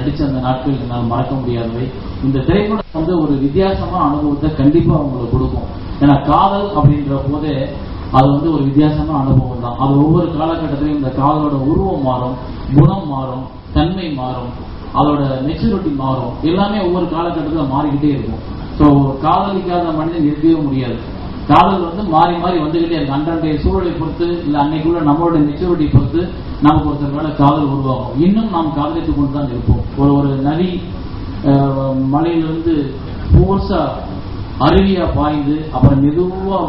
நடிச்ச அந்த நாட்கள் என்னால் மறக்க முடியாதவை. இந்த திரைப்படம் வந்து ஒரு வித்தியாசமான அனுபவத்தை கண்டிப்பா அவங்களுக்கு கொடுக்கும். ஏன்னா காதல் அப்படின்ற போதே அது வந்து ஒரு வித்தியாசமான அனுபவம் தான். அது ஒவ்வொரு காலகட்டத்திலையும் இந்த காதலோட உருவம் மாறும், குணம் மாறும், தன்மை மாறும், அதோட மெச்சூரிட்டி மாறும், எல்லாமே ஒவ்வொரு காலகட்டத்தில் மாறிக்கிட்டே இருக்கும். ஸோ காதலிக்காத மனிதன் இருக்கவே முடியாது. காதல் வந்து மாறி மாறி வந்துகிட்டே இருக்கு. அன்றைய சூழலை பொறுத்து இல்லை அன்னைக்குள்ள நம்மளோட மெச்சூரிட்டி பொறுத்து நமக்கு ஒருத்தர் மேல காதல் உருவாகும். இன்னும் நாம் காதலித்துக் கொண்டு தான் இருப்போம். ஒரு நதி மலையிலிருந்து போர்ஸா அருவியா பாய்ந்து அப்புறம் மெதுவா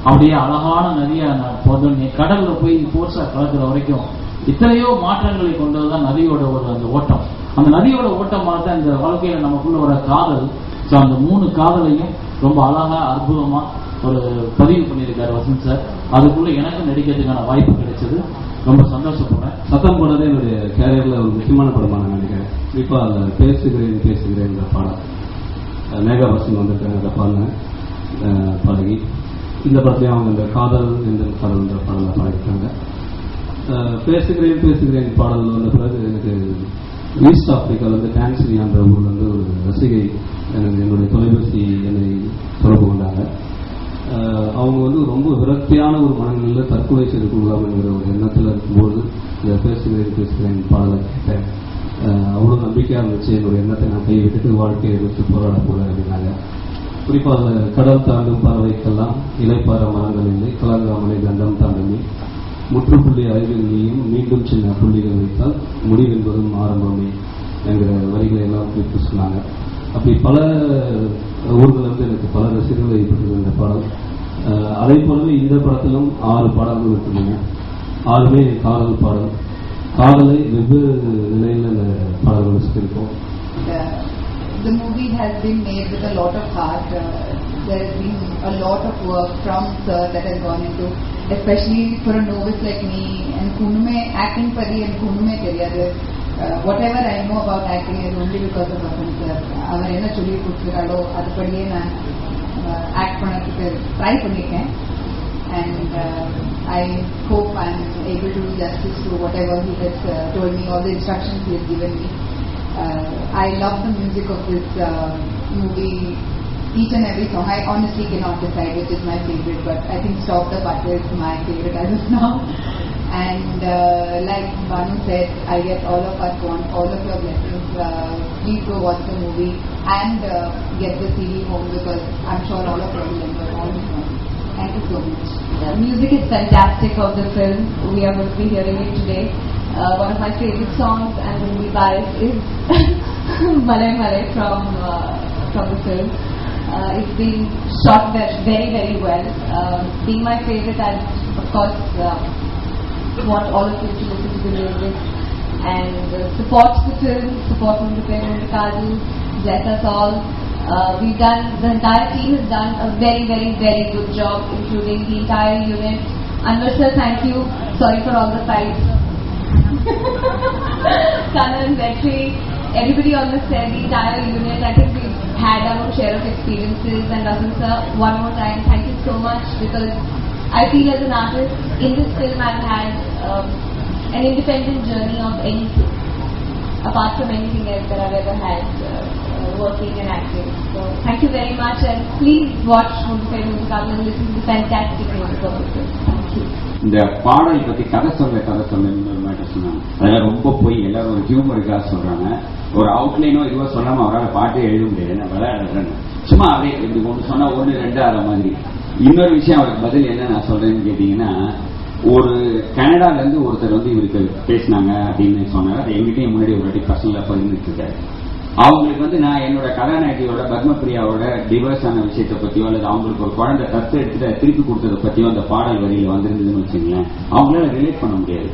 அப்படியே அழகான நதியா போதோன்னே கடல்ல போய் போர்ஸா கலக்கிற வரைக்கும் இத்தனையோ மாற்றங்களை கொண்டதுதான் நதியோட ஒரு அந்த ஓட்டம். அந்த நதியோட ஓட்டமாக தான் இந்த வாழ்க்கையில நமக்குள்ள வர காதல். ஸோ அந்த 3 காதலையும் ரொம்ப அழகா அற்புதமா ஒரு பதிவு பண்ணியிருக்காரு வசந்த் சார். அதுக்குள்ள எனக்கு நடிக்கிறதுக்கான வாய்ப்பு கிடைச்சது. ரொம்ப சந்தோஷப்படுறேன். சத்தம் போடுறதே என்னுடைய கேரியர்ல ஒரு முக்கியமான படமா நான் நினைக்கிறேன். குறிப்பா அந்த பேசுகிறேன் பாடம் மேகா பசங்க வந்திருக்காங்க. அந்த பாடகி இந்த படத்தையும் அவங்க இந்த காதல் என்ற பாடல்ன்ற பாடல பாடியிருக்காங்க. பேசுகிறேன் பாடல் வந்த பிறகு எனக்கு ஈஸ்ட் ஆப்பிரிக்கால இருந்து டான்சினியான்ற ஊர்ல இருந்து ஒரு ரசிகை என்னுடைய தொலைபேசி என்னை தொடர்பு கொண்டாங்க. அவங்க வந்து ரொம்ப விரக்தியான ஒரு மனநிலையில் தற்கொலை செய்து கொள்ளலாம் என்கிற ஒரு எண்ணத்தில் இருக்கும்போது இந்த பேசுகிறேன் பாடலை கேட்டேன். அவ்வளோ நம்பிக்கையாக இருந்துச்சு. என்னுடைய எண்ணத்தை நான் கைவிட்டுட்டு வாழ்க்கையை எடுத்து போராட போல அப்படின்னாங்க. குறிப்பாக கடல் தாண்டும் பறவைக்கெல்லாம் இலைப்பாற மரங்கள் இல்லை, கலங்காமலை கண்டம் தாண்டுமே, முற்றுப்புள்ளி அறிவில் நீயும் மீண்டும் சின்ன புள்ளிகள் வைத்தால் முடிவென்பதும் ஆரம்பமே என்கிற வரிகளை எல்லாம் குறித்து சொன்னாங்க. அப்படி பல ஊர்கள் வந்து எனக்கு பல ரசிகர்கள் ஏற்பட்டது இந்த பாடல். அதே போலவே இந்த படத்திலும் 6 பாடல்கள் இருக்குங்க. 6மே காதல் பாடல். காதலை வெவ்வேறு நிலையில் இந்த பாடல்கள் வச்சிருக்கோம். The movie has been made with a lot of heart. There has been a lot of work from sir that has gone into, especially for a novice like me. And kunume acting pari and kunume theriyadu. Whatever I know about acting is only because of Vasan sir. Avar enna solli kudukralo adu padiye naan act pannadhukku try panniruken. And I hope I am able to do justice to whatever he has told me, all the instructions he has given me. I love the music of this movie, each and every song. I honestly cannot decide which is my favorite, but I think Stop the Butter is my favorite as of now. And like Banu said, I guess all of us want all of your blessings. Please go watch the movie and get the CD home, because I'm sure all of you will enjoy all the songs. Thank you so much. The music is fantastic of the film. We are going to be hearing it today. One of my favorite songs and the movie bias is Malay Malay from the film. It's been shot very, very well. Being my favorite, I of course want all of you to listen to the music and support the film, support Independent Kaju, bless us all. The entire team has done a very, very, very good job, including the entire unit. Anwar sir, thank you. Sorry for all the fights. Kanan, Vetri, everybody on the set, the entire unit. I think we've had our own share of experiences. And Rajan sir, one more time, thank you so much, because I feel as an artist in this film I've had an independent journey of anything, apart from anything else that I've ever had working and acting. So thank you very much, and please watch Mumbai Musical and listen to the fantastic music of the film. Thank you. இந்த பாடல் பத்தி கதை சொல்ல சொன்னாங்க. அதெல்லாம் ரொம்ப போய் எல்லாரும் ஒரு ஹியூமருக்காக சொல்றாங்க. ஒரு அவுட்லைனோ இதுவோ சொல்லாம அவரால் பாட்டே எழுத முடியாது. என்ன விளையாடுறேன்னு சும்மா அப்படியே இப்படி ஒன்று சொன்னா 1 2 ஆற மாதிரி. இன்னொரு விஷயம் அவருக்கு பதில் என்ன நான் சொல்றேன்னு கேட்டீங்கன்னா, ஒரு கனடால இருந்து ஒருத்தர் வந்து இவருக்கு பேசினாங்க அப்படின்னு சொன்னாங்க. அது எங்கிட்டையும் முன்னாடி ஒரு வாட்டி பர்சனலா பகிர்ந்துட்டு இருக்காரு. அவங்களுக்கு வந்து நான் என்னோட கதாநாயகியோட பத்மபிரியாவோட டிவர்ஸ் ஆன விஷயத்தை பத்தியோ அல்லது அவங்களுக்கு ஒரு குழந்தை தத்து எடுத்துட்டு திருப்பி கொடுத்ததை பத்தியோ அந்த பாடல் வரியில வந்திருந்ததுன்னு வச்சுங்களேன், அவங்களால ரிலேட் பண்ண முடியாது.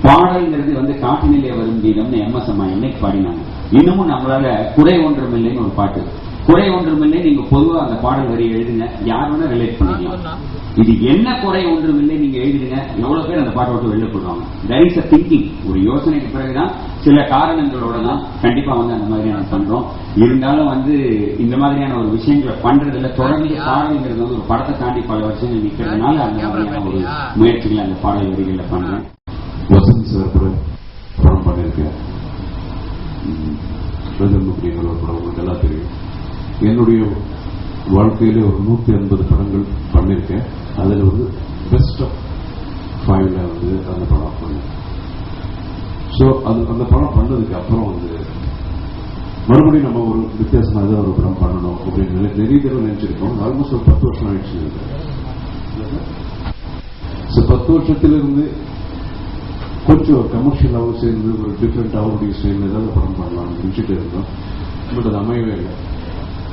பாடல்ங்கிறது வந்து காட்டினிலே வரும் கீதம்னு MS அம்மா என்னைக்கு பாடினாங்க. இன்னமும் நம்மளால குறை ஒன்றுமில்லைன்னு ஒரு பாட்டு, குறை ஒன்றுமில்லை நீங்க பொதுவா அந்த பாடல் வரி எழுதுங்க, யார் வேணா ரிலேட் பண்ணிக்கலாம். இது என்ன குறை ஒன்றுமில்லை நீங்க எழுதுங்க, எவ்வளவு பேர் அந்த பாட்டை விட்டு வெளில போடுவாங்க. That is a thinking. ஒரு யோசனைக்கு பிறகுதான் சில காரணங்களோட தான் கண்டிப்பா வந்து அந்த மாதிரியான பண்றோம். இருந்தாலும் வந்து இந்த மாதிரியான ஒரு விஷயங்களை பண்றதுல தொடர்ந்து பாடல்ங்கிறது வந்து ஒரு படத்தை தாண்டி பல வருஷங்கள் நிக்கிறதுனால அந்த மாதிரியான ஒரு முயற்சிகளை அந்த பாடல் வரிகளில் பண்றேன். வசந்த் சார் படம் பண்ணிருக்கேன். பிரதமர் ஒரு படம் உங்களுக்கு எல்லாம் தெரியும். என்னுடைய வாழ்க்கையில ஒரு 180 படங்கள் பண்ணியிருக்கேன். அதில் வந்து பெஸ்ட் ஆஃப் 5ல வந்து அந்த படம் பண்ணேன். ஸோ அந்த படம் பண்ணதுக்கு அப்புறம் வந்து மறுபடியும் நம்ம ஒரு வித்தியாசமாக ஒரு படம் பண்ணணும் அப்படின்னு நிறைய தடவை நினைச்சிருக்கோம். ஆல்மோஸ்ட் ஒரு 10 வருஷம் ஆயிடுச்சு. 10 வருஷத்திலிருந்து கொஞ்சம் கமர்ஷியலாகவும் சேர்ந்து ஒரு டிஃப்ரெண்டாகவும் சேர்ந்து ஏதாவது படம் பண்ணலாம்னு நினைச்சிட்டு இருந்தோம். பட் அது அமையவே இல்லை.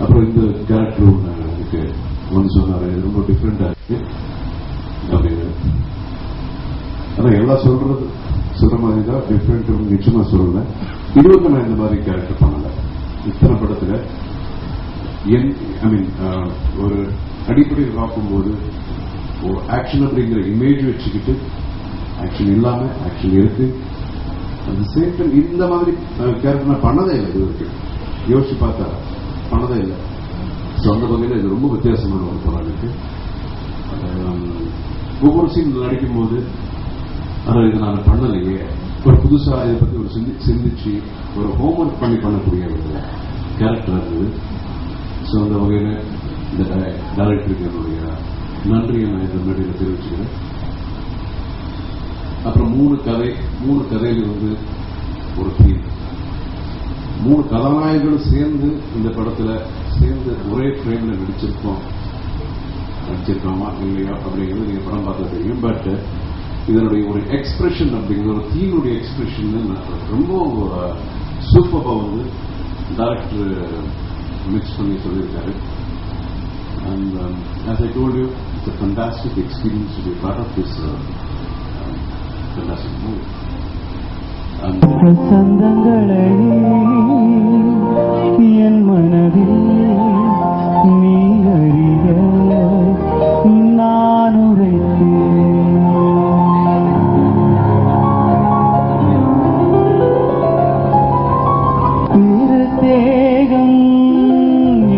அப்புறம் இந்த கேரக்டர் ஒன்று எனக்கு வந்து சொன்னார், இது ரொம்ப டிஃப்ரெண்டா இருக்கு அப்படின்னு. ஆனால் எல்லாம் சொல்ற மாதிரி தான் டிஃப்ரெண்ட் நிச்சயமா சொல்லல. இதுவரைக்கும் நான் இந்த மாதிரி கேரக்டர் பண்ணல. இத்தனை படத்துல ஒரு அடிப்படையில் பார்க்கும்போது ஒரு ஆக்ஷன் அப்படிங்கிற இமேஜ் வச்சுக்கிட்டு ஆக்ஷன் இல்லாம ஆக்ஷன் இருக்கு. அந்த சேம் டைம் இந்த மாதிரி கேரக்டர் நான் பண்ணதே இல்லை. இது இருக்கு யோசிச்சு பார்த்தா பண்ணதே இல்லை. ஸோ அந்த வகையில் இது ரொம்ப வித்தியாசமான ஒரு படம் இருக்கு. ஒவ்வொரு சீன் நடிக்கும் போது ஆனால் இதை நான் பண்ணலையே, ஒரு புதுசா இதை பத்தி ஒரு சிந்திச்சு ஒரு ஹோம்ஒர்க் பண்ணி பண்ணக்கூடிய ஒரு கேரக்டர் இருந்தது. ஸோ அந்த வகையில் இந்த டைரக்டருக்கு என்னுடைய நன்றியை நான் இந்த மேடையில் தெரிவிச்சுக்கிறேன். அப்புறம் 3 கதையில வந்து ஒரு தீம், 3 கதாநாயகர்களும் சேர்ந்து இந்த படத்துல சேர்ந்து ஒரே ஃப்ரேம்ல நடிச்சிருக்கோமா இல்லையா அப்படிங்கிறது நீங்க படம் பார்த்தா தெரியும். பட் இதனுடைய ஒரு எக்ஸ்பிரஷன் அப்படிங்கிற ஒரு தீமுடைய எக்ஸ்பிரஷன் ரொம்ப சூப்பரா வந்து டைரக்டர் மிக்ஸ் பண்ணி சொல்லியிருக்காரு. And as I told you, it's a fantastic experience to be part of this fantastic movie. சந்தங்களை என் மனதில் நீ அறிய நான் உரைத்தேன். தேகம்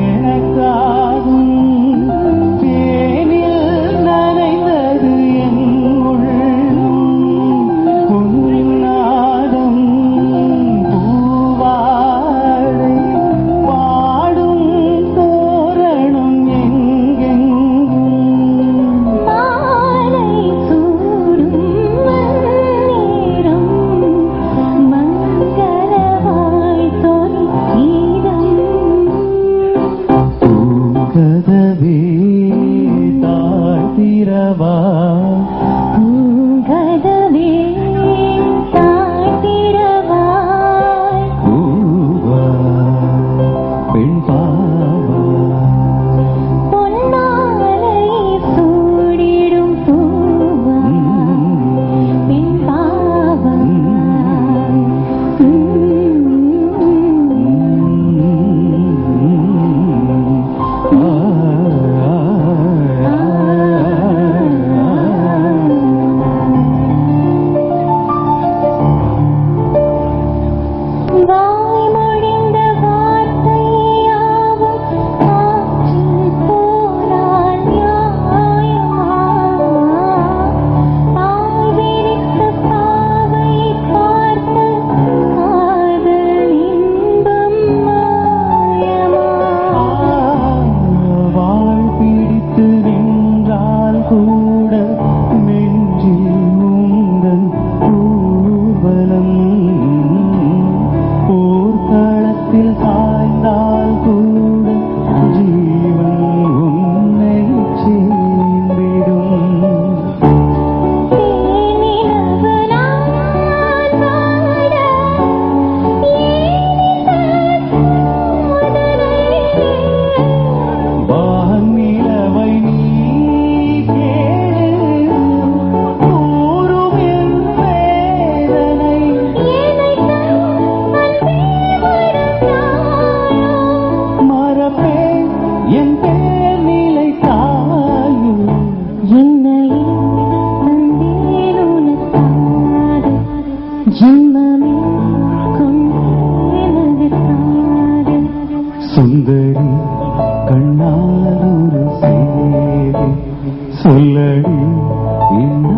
எனக்காகும் தேனில் நனைந்தது என் உள்ளம். பொன்னாடம் பூவாடை பாடும் தோரணம் எங்கெங்கும் மாலை சூடும் நேரம் மங்களவாய் சொல் கீதம். பூங்கதவே தாழ்த்திரவா பூங்கதவே தாழ்த்திரவா பூவா பெண் பாவா பொன்னாலை சூடிடும் பூவா பெண் பாவா. வாய் மொழிந்த வார்த்தையாவும் காற்றில் போனால் நியாயமா? தாய் விரித்த பாவை பார்த்து காதல் இன்பம் மாயமா? வாழ் பிடித்து நின்றால் கூட நெஞ்சில் உந்தன் ஊர்வலம். போர்க்களத்தில் சாய்ந்தால் கூட ஜீவன் உன்னை சேர்ந்திடும். தேனிலவு நான் பாட வானிலவை நீ கேளு கூறும் என் வேதனை. மரபே என் பேர் நிலை தாயும் என்னையே தந்தேன் உனக்காக ஜென்மமே கொண்டேனதற்காக. சுந்தரி கண்ணால் ஒரு சேவை சொல்லடி இந்த